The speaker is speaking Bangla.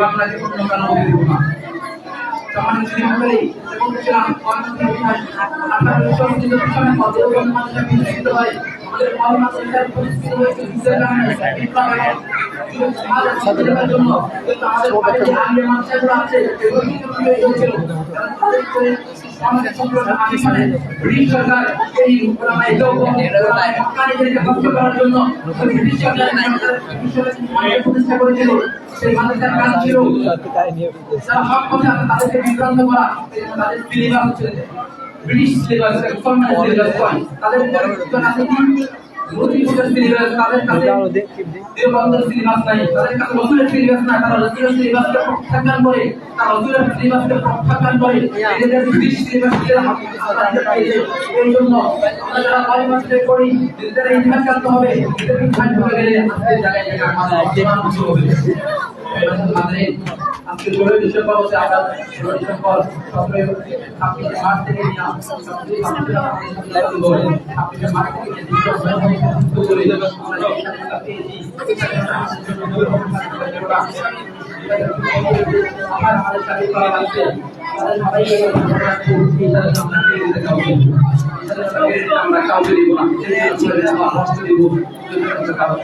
আপনাকে অন্য কারণ দিব না। সম্মানিত শ্রীমণ্ডলী, বলছিলাম আমাদের কর্মচারীদের পরিস্থিতি হয়েছে যুদ্ধের কারণে জন্য কিন্তু আমাদের যে আলিয়া মাদ্রাসাগুলো আছে এগুলো কিন্তু হয়েছিল ব্রিটিশ সরকার এই মক্কানিদেরকে ধ্বংস করার জন্য ব্রিটিশ সরকার প্রতিষ্ঠা করেছিল। সেই মাদ্রাসার কাজ ছিল যারা হক কথা তাদেরকে বিভ্রান্ত করা, তাদের সিলেবাস হচ্ছে ব্রিটিশ সিলেবাস, তাদের সিলেবাস নাই, তাদের কাছে রসুলের সিলেবাস নাই, তারা রসুলের সিলেবাসকে প্রত্যাখ্যান করে, তারা রসুলের সিলেবাসকে প্রত্যাখ্যান করে এদের ব্রিটিশ সিলেবাস এই জন্য আমরা যারা কর্মসূচি করি এদের ইতিহাস জানতে হবে, এদের ইতিহাস করে গেলে আজকের জায়গায় আজকে 16 ডিসেম্বর হচ্ছে আমরা 16 ডিসেম্বর 17 মার্চ থেকে নিয়ে আমাদের সাথে করা লাগছে আমরা কাউকে দিব না, দিব কারণ